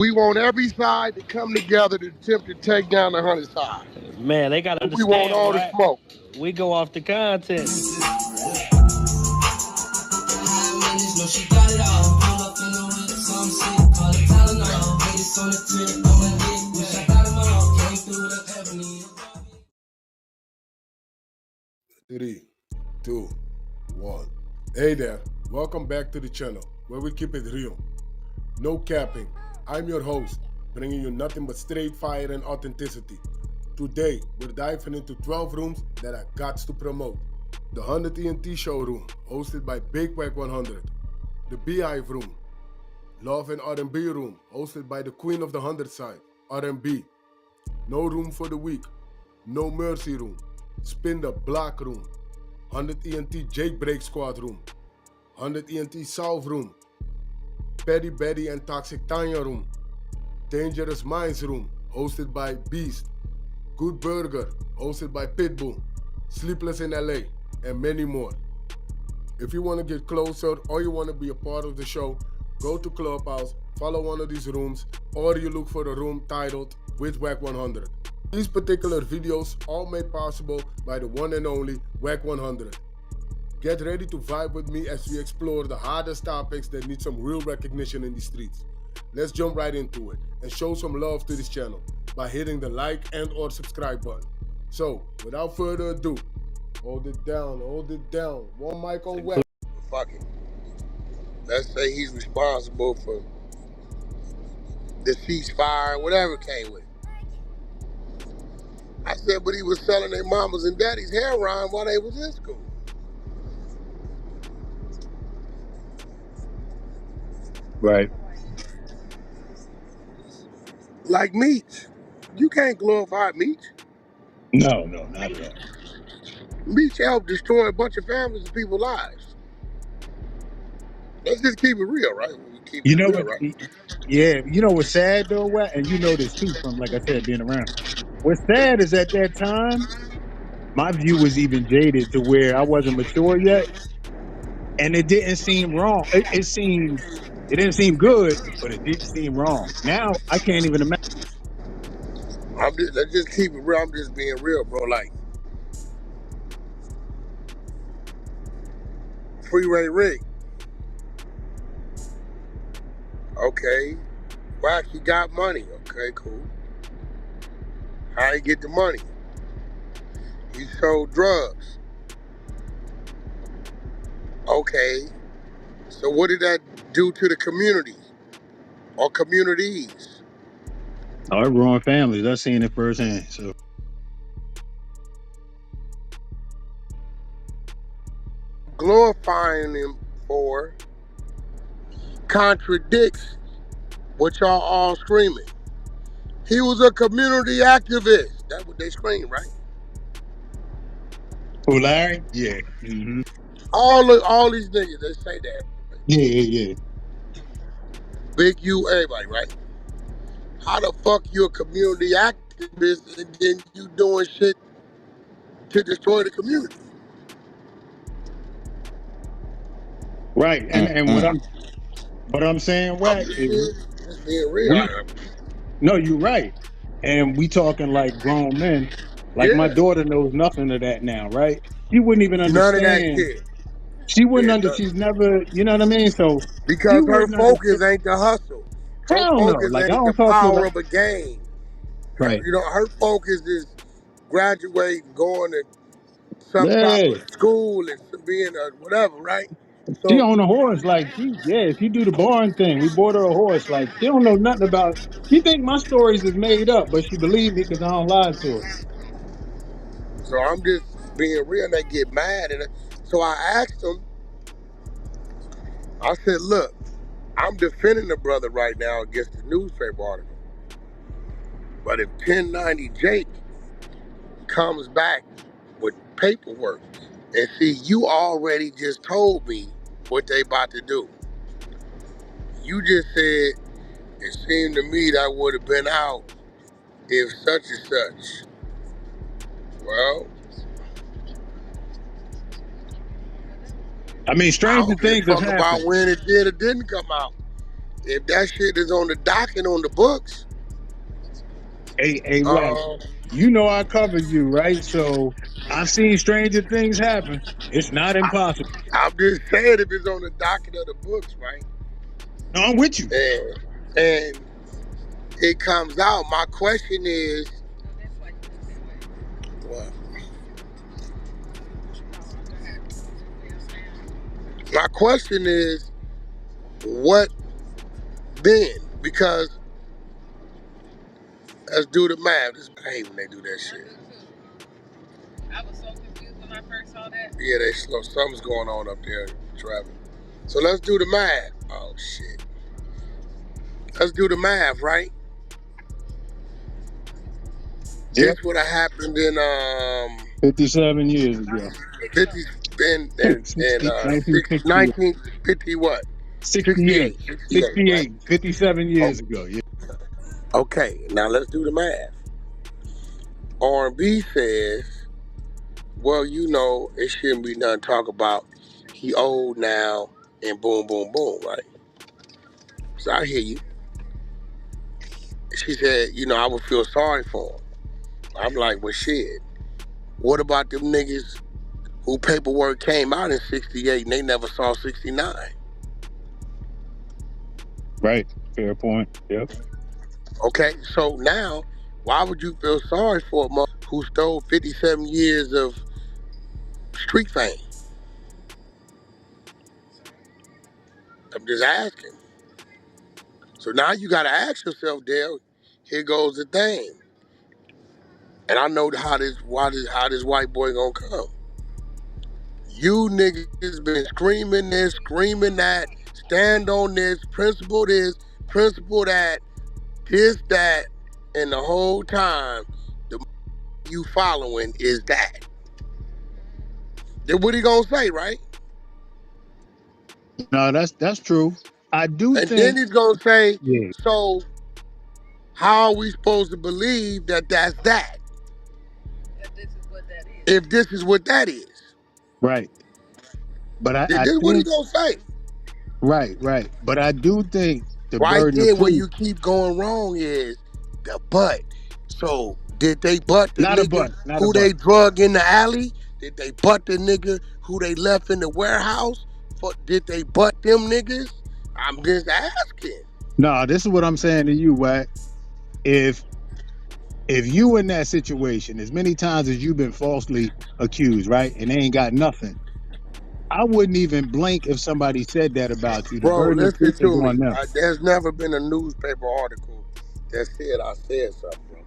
We want every side to come together to attempt to take down the 100 side. Man, they gotta We want understand, all the right? smoke. We go off the content. Three, two, one. Hey there, welcome back to the channel where we keep it real. No capping. I'm your host, bringing you nothing but straight fire and authenticity. Today, we're diving into 12 rooms that I got to promote. The 100 ENT showroom, hosted by Big Wack100. The Beehive room. Love and R&B room, hosted by the queen of the 100 side, R&B. No room for the weak. No mercy room. Spin the block room. 100 ENT Jailbreak Squad room. 100 ENT South room. Petty Betty and Toxic Tanya room. Dangerous Minds room, hosted by Beast. Good Burger, hosted by Pitbull. Sleepless in LA, and many more. If you want to get closer or you want to be a part of the show, go to Clubhouse, follow one of these rooms, or you look for a room titled with Wack100. These particular videos all made possible by the one and only Wack100. Get ready to vibe with me as we explore the hardest topics that need some real recognition in the streets. Let's jump right into it and show some love to this channel by hitting the like and or subscribe button. So, without further ado, hold it down. One mic on Wack. Fuck it. Let's say he's responsible for the ceasefire, whatever came with it. I said, but he was selling their mamas and daddies heroin while they was in school. Right. Like Meech. You can't glorify Meech. No, not at all. Meech helped destroy a bunch of families and people's lives. Let's just keep it real, right? We keep You it know real, what? right? Yeah, you know what's sad though, Wack? And you know this too from, like I said, being around. What's sad is at that time, my view was even jaded to where I wasn't mature yet, and it didn't seem wrong. It didn't seem good, but it didn't seem wrong. Now I can't even imagine. Let's just keep it real. I'm just being real, bro. Like, Freeway Rick. Okay. Wack, he got money. Okay, cool. How he get the money? He sold drugs. Okay. So what did that do to the community or communities? Oh, it ruined families. I've seen it firsthand. So Glorifying him for contradicts what y'all all screaming. He was a community activist. That's what they scream, right? oh, Larry? Yeah. Mm-hmm. All these niggas, they say that. Yeah. Big U, everybody, right? How the fuck you a community activist and then you doing shit to destroy the community? Right. And what I'm saying, I'm Wack, is just being real. no, you're right. And we talking like grown men. Like my Yeah, daughter knows nothing of that now, right? She wouldn't even none of that understand. shit. She wouldn't Yeah, she's never, you know what I mean? So she because her wouldn't focus understand. ain't the hustle. Her Hell no. focus Like I ain't the don't talk to her power like of a game. right. Her focus is graduating, going to some type Yeah. of school and being a whatever, right? She So own a horse. Like she do the barn thing. We bought her a horse. Like she don't know nothing about she think my stories is made up, but she believe me because I don't lie to her. I'm just being real and they get mad. And so I asked them, I said, look, I'm defending the brother right now against the newspaper article. But if 1090 Jake comes back with paperwork and see, you already just told me what they about to do. You just said, it seemed to me that would have been out if such and such. Well, I mean, I stranger don't give a things have fuck about happened. when it did or didn't come out. if that shit is on the docket on the books, Hey, Wack, uh, you know I covered you, right? So I've seen stranger things happen. It's not impossible. I'm just saying if it's on the docket of the books, right? No, I'm with you. And it comes out. My question is, well, my question is, what then? Because let's do the math. I hate when they do that shit. I was so confused when I first saw that. Yeah, they slow. Something's going on up there, Travis. So let's do the math. Oh shit. Let's do the math, right? Yep, This would have happened in 57 years ago. 50 in 1968. 1950 what? 68. 68. 68, right? 68. 57 Oh, years ago. Yeah. okay, now let's do the math. R&B says, well, you know, it shouldn't be nothing to talk about. He old now and boom, boom, boom, right? So I hear you. She said, you know, I would feel sorry for him. I'm like, well, shit. What about them niggas who paperwork came out in 68 and they never saw 69? Right. Fair point. Yep. Okay, so now, why would you feel sorry for a mother who stole 57 years of street fame? I'm just asking. So now you gotta ask yourself, Dale, here goes the thing. And I know how this white boy gonna come. You niggas been screaming this, screaming that, stand on this, principle that, this, that, and the whole time, the you following is that. Then what he gonna say, right? No, that's true. I do And then think, he's gonna say, yeah, so how are we supposed to believe that that's that? If this is what that is. If this is what that is. right. But I This is what he think, gonna say. right. But I do think the Right burden of there where proof, you keep going wrong is the butt. So did they butt the not a nigga but, not a who but. they drug in the alley? Did they butt the nigga who they left in the warehouse? Did they butt them niggas? I'm just asking. No, this is what I'm saying to you, Wack. If you in that situation, as many times as you've been falsely accused, right, and they ain't got nothing, I wouldn't even blink if somebody said that about you. The Bro, burden of listen proof is to on me. them. There's never been a newspaper article that said I said something, bro.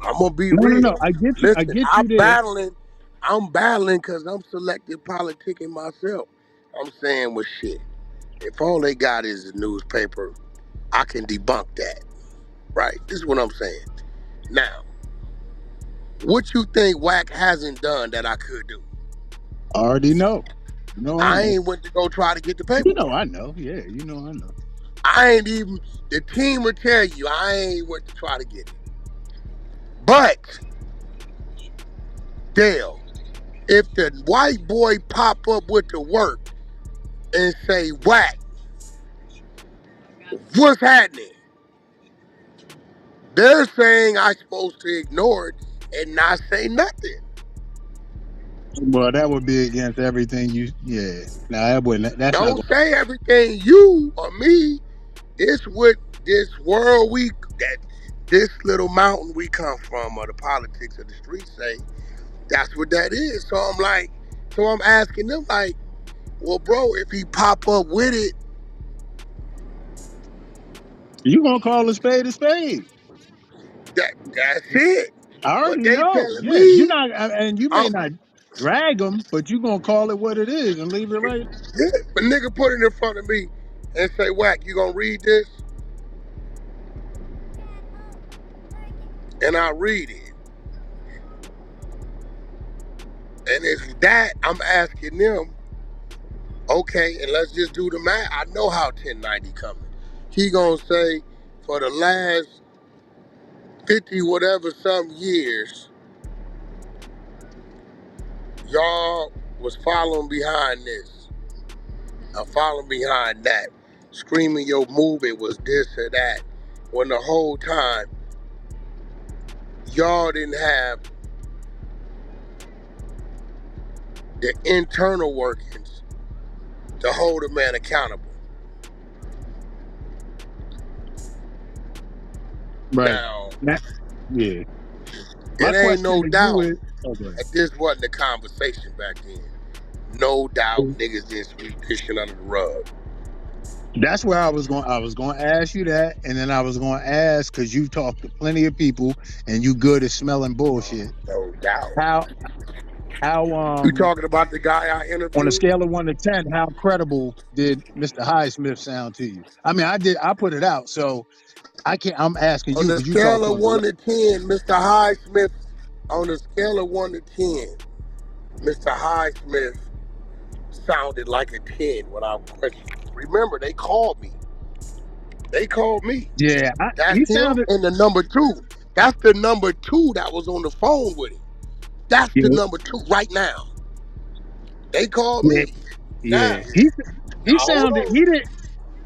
I'm gonna be No. real. I get you. I Listen, get you there. I'm battling because I'm selective politicking myself. I'm saying, well, shit. If all they got is a newspaper, I can debunk that. Right? This is what I'm saying. Now, what you think Wack hasn't done that I could do? I already know. I I know. ain't went to go try to get the paperwork. I know. Yeah, I know. I ain't even, the team will tell you, I ain't went to try to get it. But, Dale, if the white boy pop up with the work and say, Wack, what's happening? They're saying I'm supposed to ignore it and not say nothing. Well, that would be against everything you. Yeah. No, that wouldn't. That's not Don't going. say everything you or me. This what this world this little mountain we come from, or the politics of the streets say. That's what that is. So I'm asking them like, well, bro, if he pop up with it, You gonna call a spade a spade? that's it. I But already they know. telling Yeah, you're me, not, and you may I'm not drag them, but you gonna call it what it is and leave it right. yeah, a nigga put it in front of me and say, Wack, you gonna read this? And I read it. And it's that I'm asking them, okay, and let's just do the math. I know how 1090 coming. He gonna say for the last 50 whatever some years, y'all was following behind this. Following behind that. screaming your movement was this or that, when the whole time y'all didn't have the internal workings to hold a man accountable. Right. Now, Yeah. My it ain't question no to you doubt is, okay. that this wasn't the conversation back then. No doubt niggas didn't sweep this shit under the rug. That's where I was going. I was going to ask you that, and then I was going to ask because you talked to plenty of people, and you good at smelling bullshit. No doubt. How You talking about the guy I on a interviewed? scale of 1 to 10, how credible did Mr. Highsmith sound to you? I mean, I put it out, so I can't. I'm asking On you the because you talked scale to of 1 to 10, Mr. Highsmith, on the scale of 1 to 10, Mr. Highsmith sounded like a 10 without question. Remember, they called me. They called me. Yeah, he That's him sounded. and the number 2. That's the number 2 that was on the phone with him. That's Yeah, the number 2 right now. They called yeah, me. Now, yeah. He now hold sounded. on. He didn't.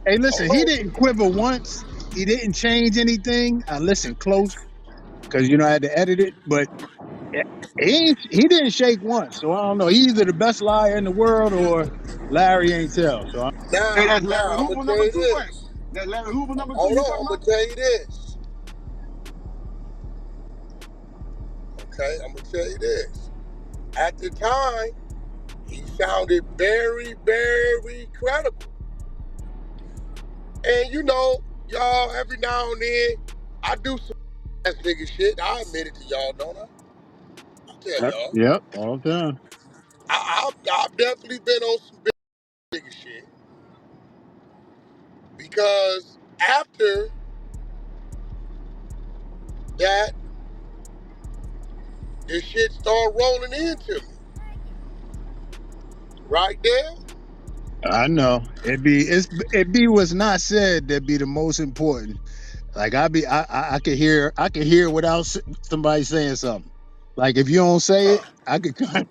Hey, listen. Hold He on. didn't quiver once. He didn't change anything. I listened close because I had to edit it, but he didn't shake once. So I don't know. He's either the best liar in the world or Larry ain't tell. So Hey, Now, that's Larry I'm gonna Hoover tell number you two, Wack? this. That Larry Hoover number two Hold you on, talking I'm about? gonna tell you this. Okay, I'm gonna tell you this. At the time, he sounded very, very credible. And y'all, every now and then, I do some ass nigga shit. I admit it to y'all, don't I? I tell y'all. yep, all the time. I've definitely been on some big nigga shit. Because after that, this shit started rolling into me. Right there? I know it be what's not said that be the most important. Like I could hear without somebody saying something. Like if you don't say it, Huh. I could kind.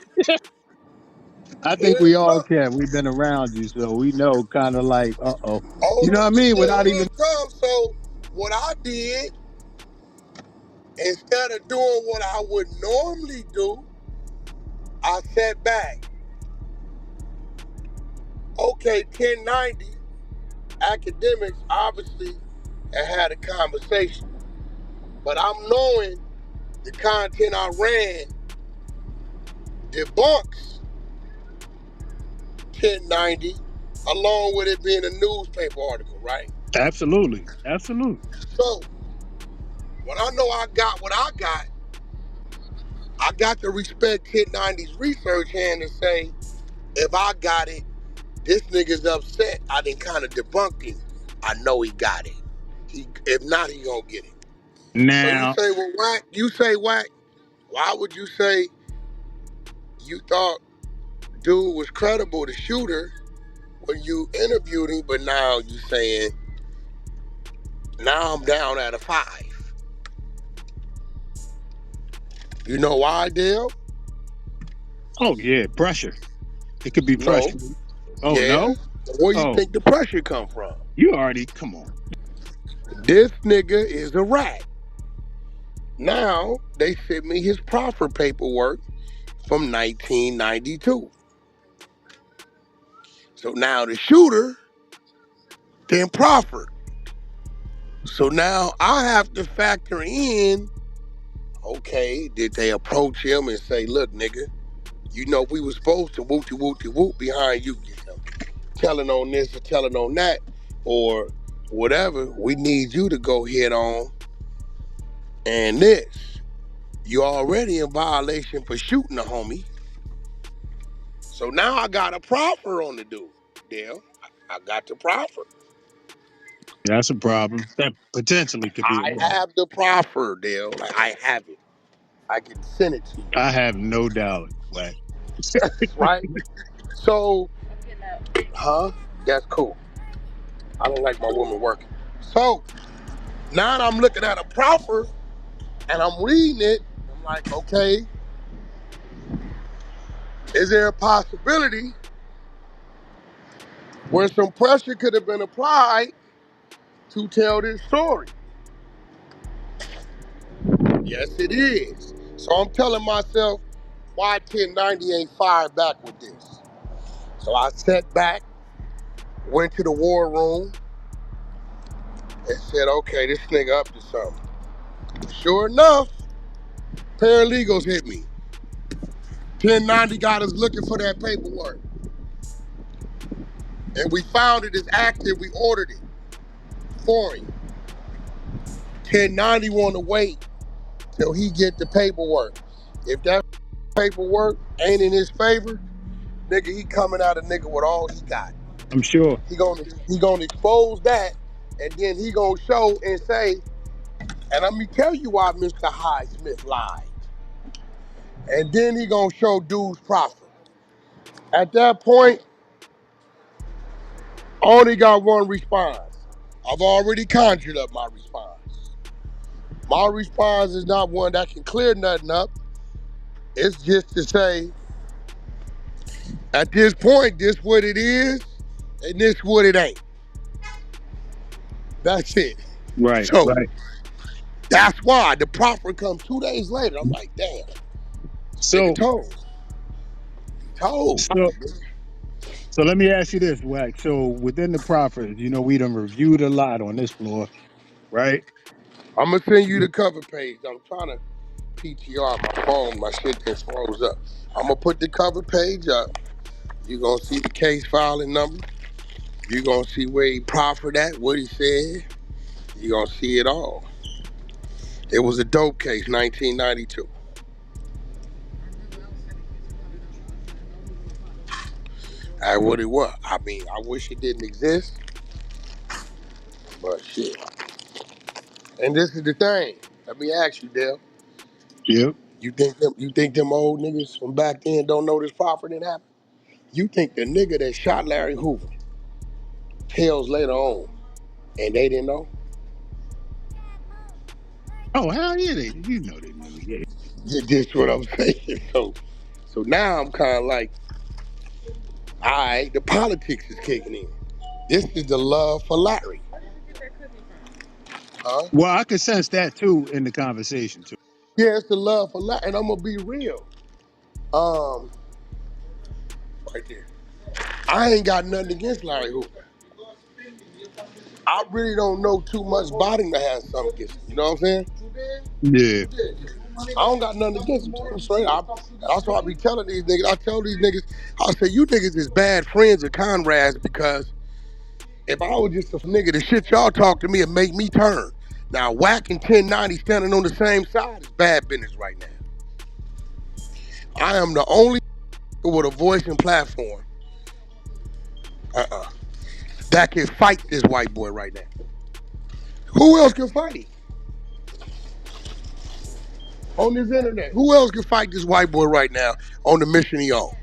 I think Here we it all comes. can. We've been around you, so we know kind of like, oh, you Hold know what I on, mean? here Without even. it comes. So what I did, instead of doing what I would normally do, I sat back. Okay, 1090 academics obviously had a conversation, but I'm knowing the content I ran debunks 1090, along with it being a newspaper article, right? Absolutely, absolutely. So when I know I got what I got to respect 1090's research hand and say, if I got it, this nigga's upset. I done kind of debunked him. I know he got it. If not, he gonna get it. So you Now, say, well, Wack, why would you say you thought dude was credible, the shooter, when you interviewed him, but now you saying, now I'm down at a 5. You know why, Dale? oh yeah, pressure. It could be No. pressure. Oh Yeah. no. Where you Oh, think the pressure come from? you already come on. This nigga is a rat. Now, they sent me his proffer paperwork from 1992. So now the shooter then proffered. So now I have to factor in, okay, did they approach him and say, look, nigga, we was supposed to whoop behind you, telling on this or telling on that or whatever. We need you to go head on and this. You already in violation for shooting a homie. So now I got a proffer on the dude. Dale, I got the proffer. That's a problem. That potentially could be a I problem. have the proffer, Dale. Like, I have it. I can send it to you. I have no doubt. Like, Right? So, huh? That's cool. I don't like my woman working. So now I'm looking at a proffer and I'm reading it. I'm like, okay, is there a possibility where some pressure could have been applied to tell this story. Yes, it is. So I'm telling myself, why 1090 ain't fired back with this? So I sat back, went to the war room, and said, okay, this nigga up to something. Sure enough, paralegals hit me. 1090 got us looking for that paperwork. And we found it is active, we ordered it for him. 1090 want to wait till he get the paperwork. If that paperwork ain't in his favor, nigga, he coming out a nigga with all he got. I'm sure. He gonna expose that, and then he gonna show and say, and let me tell you why Mr. Highsmith lied. And then he gonna show dude's profit. At that point, I only got one response. I've already conjured up my response. My response is not one that can clear nothing up. It's just to say, at this point, this what it is, and this what it ain't. That's it. Right, So right. that's why the proffer comes 2 days later. I'm like, damn, nigga So, told. Told. so, so let me ask you this, Wack. So within the prophets, we done reviewed a lot on this floor, right? I'm gonna send you the cover page. I'm trying to PTR my phone. My shit just froze up. I'm gonna put the cover page up. You're gonna see the case filing number. You're gonna see where he proffered at, what he said. You're gonna see it all. It was a dope case, 1992. What it was. I mean, I wish it didn't exist, but shit. And this is the thing. Let me ask you, Dale. Yep. You think them old niggas from back then don't know this proffer didn't happen? You think the nigga that shot Larry Hoover tells later on, and they didn't know? Oh, hell yeah, they knew. Yeah. That's what I'm saying. So now I'm kind of like, all right, the politics is kicking in. This is the love for Larry, huh? Well, I could sense that too in the conversation too. Yeah, it's the love for Larry, and I'm gonna be real. Um, right there. I ain't got nothing against Larry Hoover. I really don't know too much about him to have something against him. You know what I'm saying? Yeah. I don't got nothing against him. Tell him straight. That's why I be telling these niggas. I tell these niggas, I say, you niggas is bad friends or comrades because if I was just a nigga, the shit y'all talk to me and make me turn. Now, Wack and 1090 standing on the same side is bad business right now. I am the only with a voice and platform that can fight this white boy right now. Who else can fight him on this internet? Who else can fight this white boy right now on the mission he on?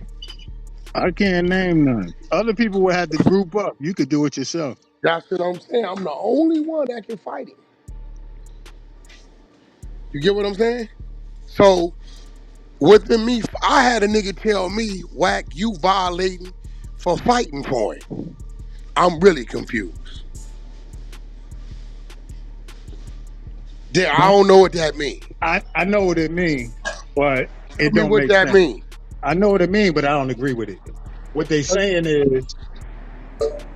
I can't name none. Other people would have to group up. You could do it yourself. That's what I'm saying. I'm the only one that can fight him. You get what I'm saying? So within me, I had a nigga tell me, Wack, you violating for fighting for him. I'm really confused. Yeah, I don't know what that means. I know what it means, but Tell it me don't what make that sense. means. I know what it means, but I don't agree with it. What they saying is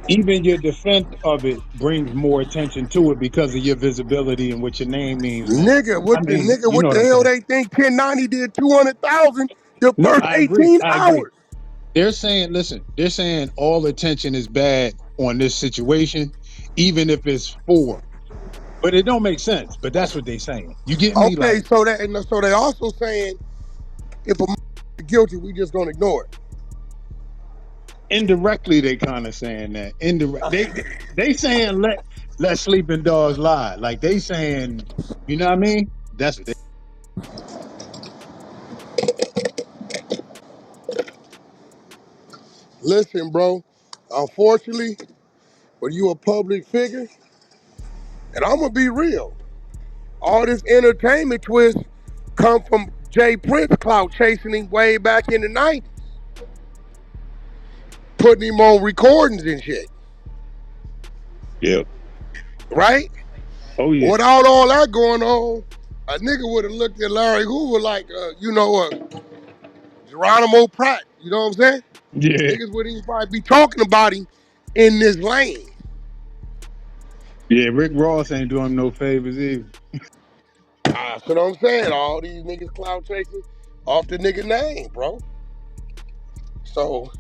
even your defense of it brings more attention to it because of your visibility and what your name means. And Nigga, I mean, you what know what the I'm hell saying? they think 1090 did 200,000 the No, first I agree. 18 I agree. hours? They're saying, listen, they're saying all attention is bad on this situation, even if it's four. But it don't make sense. But that's what they're saying. You get me? Okay, Like so they also saying if a guilty, we just gonna ignore it. indirectly, they kind of saying that. They saying let sleeping dogs lie. Like they saying, you know what I mean? That's what they. Listen, bro, unfortunately, when you a public figure, and I'm gonna be real, all this entertainment twist come from Jay Prince clout chasing him way back in the 90s. putting him on recordings and shit, Yeah. right? Oh yeah. Without all that going on, a nigga would have looked at Larry Hoover like, Geronimo Pratt. You know what I'm saying? Yeah. Niggas wouldn't even probably be talking about him in this lane. Yeah. Rick Ross ain't doing him no favors either. That's what I'm saying. All these niggas cloud chasing off the nigga name, bro. So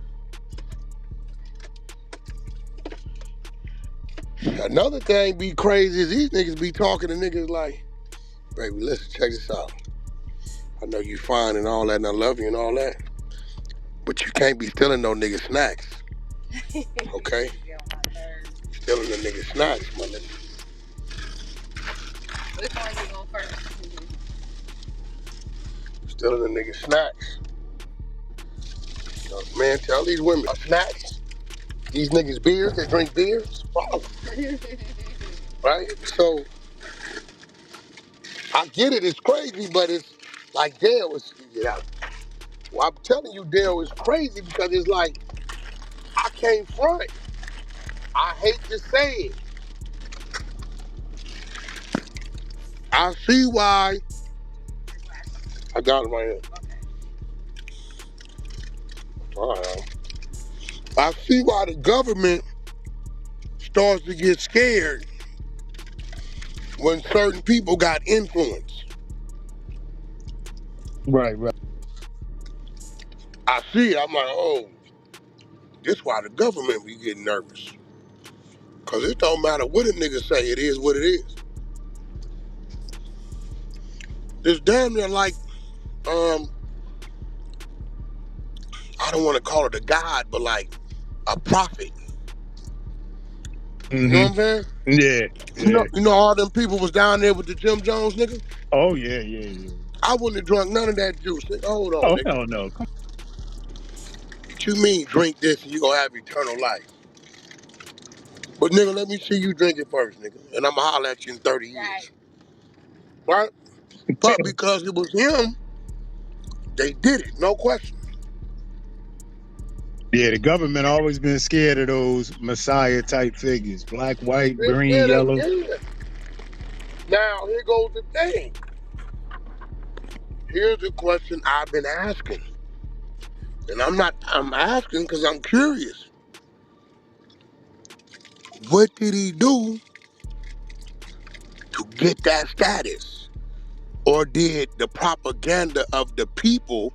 another thing be crazy is these niggas be talking to niggas like, baby, listen, check this out. I know you fine and all that, and I love you and all that, but you can't be stealing no nigga snacks, okay? Stealing the nigga snacks, my nigga. Which one you go first? Stealing the nigga snacks. Man, tell these women snacks. These niggas beers, they drink beers. Problem. Right? So I get it, it's crazy, but it's like Dale was well, I'm telling you, Dale is crazy because it's like I can't front. I hate to say it. I see why. I got it right here. All right. I see why the government starts to get scared when certain people got influence. Right. Right. I see it. I'm like, oh, this why the government be getting nervous. Cause it don't matter what a nigga say, it is what it is. It's damn near like, I don't want to call it a god, but like a prophet. You know Mm-hmm. what I'm saying? Yeah. Yeah. You know all them people was down there with the Jim Jones nigga? Oh yeah. Yeah. Yeah. I wouldn't have drunk none of that juice. Nigga, hold on, Oh nigga. hell no. Come What you mean drink this and you gonna have eternal life? But nigga, let me see you drink it first, nigga. And I'ma holler at you in 30 years. Right? But because it was him, they did it, no question. Yeah, the government always been scared of those messiah type figures. Black, white, They green, scared of yellow. it. Now here goes the thing. Here's the question I've been asking. And I'm asking because I'm curious. What did he do to get that status? Or did the propaganda of the people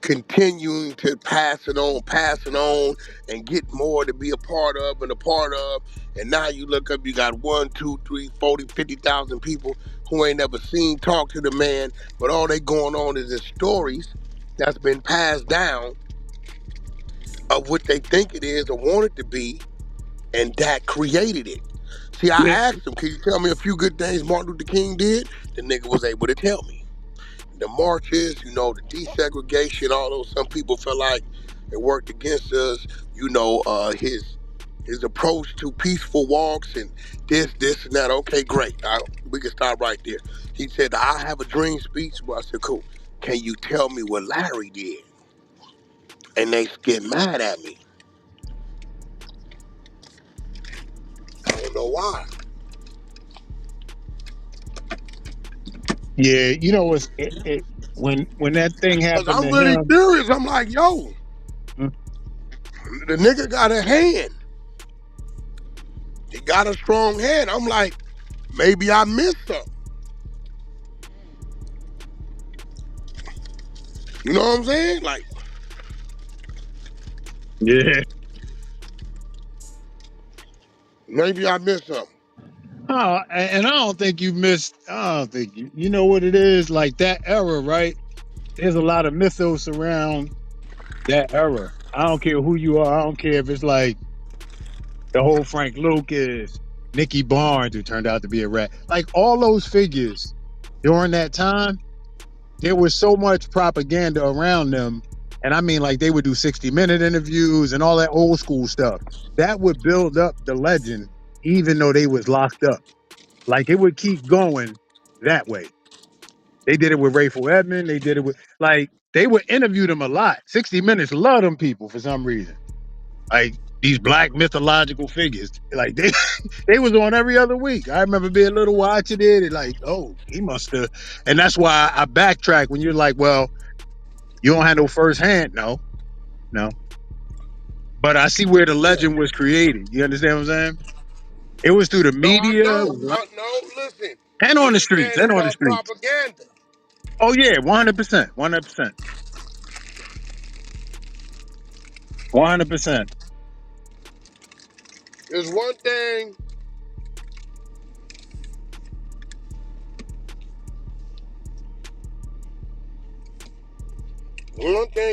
continuing to pass it on, and get more to be a part of and a part of? And now you look up, you got 1, 2, 3, 40, 50,000 people who ain't never seen, talk to the man, but all they going on is the stories that's been passed down of what they think it is or want it to be, and that created it. See, I Yeah, asked him, can you tell me a few good things Martin Luther King did? The nigga was able to tell me. The marches, the desegregation, all those, some people felt like it worked against us, his approach to peaceful walks and this and that. Okay, great. We can start right there. He said, I have a dream speech. Well, I said, cool. Can you tell me what Larry did? And they get mad at me. I don't know why. yeah. You know what's when that thing Because happened I'm to really him. curious. I'm like, yo, Mm, the nigga got a hand. He got a strong hand. I'm like, maybe I missed something. You know what I'm saying? Like, yeah. maybe I missed something. Oh, and I don't think you missed. I don't think you know what it is. Like that era, right? There's a lot of mythos around that era. I don't care who you are. I don't care if it's like the whole Frank Lucas, Nicky Barnes, who turned out to be a rat. Like all those figures during that time, there was so much propaganda around them. And I mean, like they would do 60-minute interviews and all that old school stuff. That would build up the legend, even though they was locked up. Like it would keep going that way. They did it with Rayful Edmond. They did it with, like, they would interview them a lot. 60 Minutes love them people for some reason. Like these black mythological figures. Like they was on every other week. I remember being little watching it and like, oh, he must have. And that's why I backtrack when you're like, well, you don't have no first hand. No, no. But I see where the Yeah. legend was created. You understand what I'm saying? It was through the No, I media know. No, listen. and on What the you streets. saying is And on the called streets. propaganda. Oh yeah, 100%. 100%. 100%. There's one thing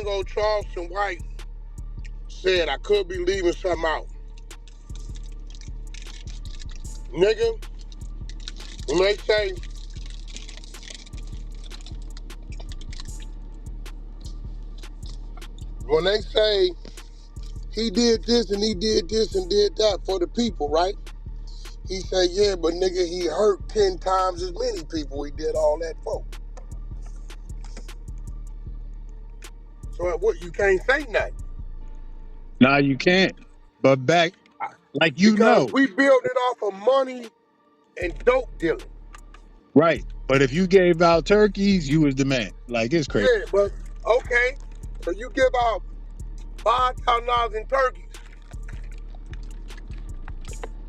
old Charleston White said, I could be leaving something out. Nigga, when they say, when they say he did this and he did this and did that for the people, right? He said, yeah, but nigga, he hurt 10 times as many people he did all that for. So what, you can't say nothing. Nah, you can't. But back, like Because we built it off of money and dope dealing. right. But if you gave out turkeys, you was the man. Like it's crazy. Yeah, but okay. So you give out $5,000 in turkeys.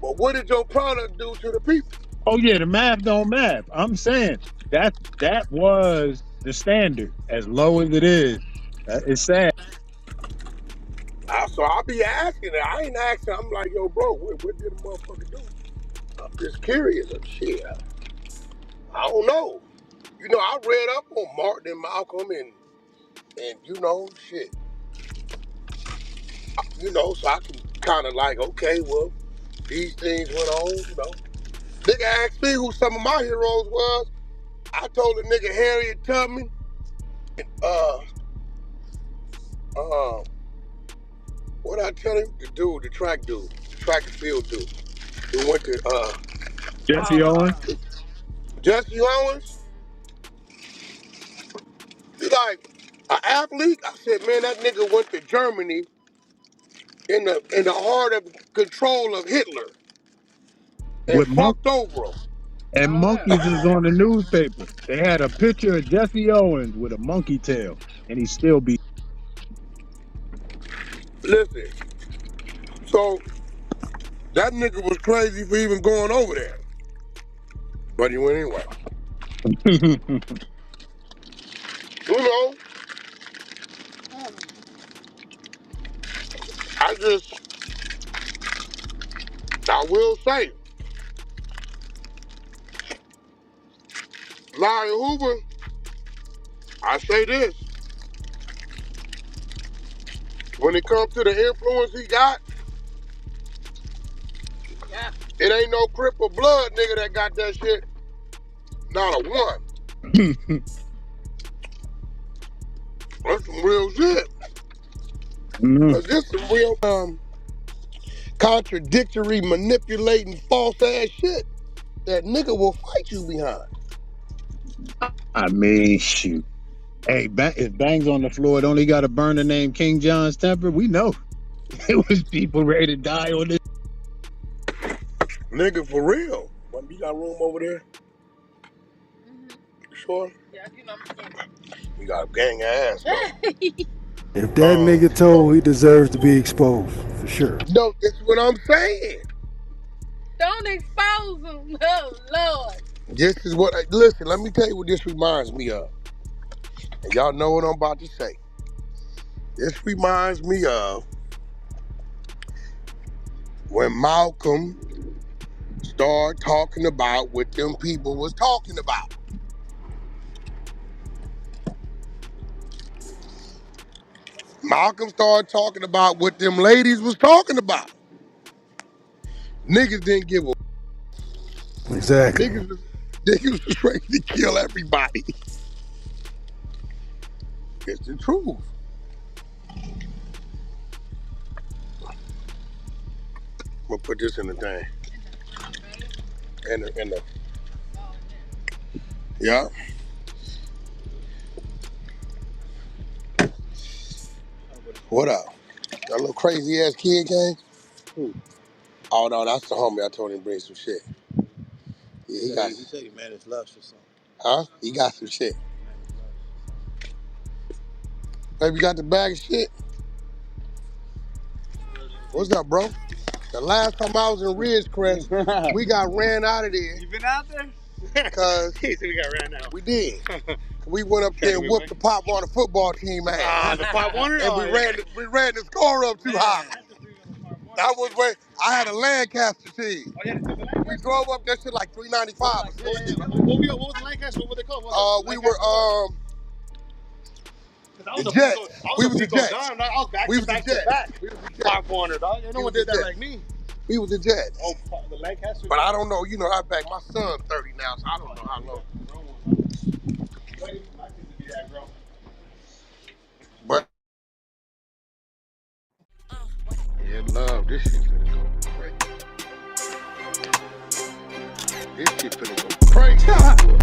But what did your product do to the people? Oh yeah, the math don't math. I'm saying that was the standard. As low as it is, it's sad. So I be asking it. I ain't asking. I'm like, yo, bro, what did the motherfucker do? I'm just curious. Shit, I don't know. You know, I read up on Martin and Malcolm and you know, shit. You know, so I can kind of like, okay, well, these things went on, you know. Nigga asked me who some of my heroes was. I told the nigga Harriet Tubman, and, what I tell him? The track and field dude, who went to, Jesse Owens Jesse Owens. He like, an athlete? I said, man, that nigga went to Germany in the heart of control of Hitler and with fucked over him. and monkeys is on the newspaper. They had a picture of Jesse Owens with a monkey tail, and he still be. Listen, so that nigga was crazy for even going over there. But he went anyway. You know, I will say, Larry Hoover, I say this, when it comes to the influence he got, it ain't no Crip or Blood nigga that got that shit. Not a one. That's some real shit. Cause this some real contradictory, manipulating, false ass shit that nigga will fight you behind. I mean, shoot. Hey, if Bang's on the floor, it only got to burn the name King John's temper. We know it was people ready to die on this. Nigga, for real. You got room over there? You sure? Yeah, you know. You got a gang of ass though. If that nigga told, he deserves to be exposed, for sure. No, that's what I'm saying. Don't expose him. Oh, Lord. This is what, listen, let me tell you what this reminds me of. And y'all know what I'm about to say. This reminds me of when Malcolm started talking about what them people was talking about. Malcolm started talking about what them ladies was talking about. Niggas didn't give a. Exactly. Niggas was ready to kill everybody. It's the truth. I'm gonna put this in the thing. In the. Yeah. What up? That little crazy ass kid came. Who? Oh no, that's the homie. I told him to bring some shit. Yeah, he got. He said he made his lush or something. Huh? He got some shit. Baby, got the bag of shit. What's up, bro? The last time I was in Ridgecrest, we got ran out of there. You been out there? Cause He said we got ran out. we did. We went up there and whooped the Pop Warner football team ass. The Pop Warner? And we ran the score up too high. That was when I had a Lancaster team. Oh, yeah, the We drove up that shit like 395 or something. What was the Lancaster? What were they called? We were the Jets. We was the Jets. I was back We to was back the to back. Jets. We was the Jets. Pop Warner, dog. No one did that like me. We was the Jets. Oh, the Lancaster? But I don't know, you know, I back my son's 30 now, so I don't know how long. But yeah, love, this shit finna go crazy. This shit finna go crazy.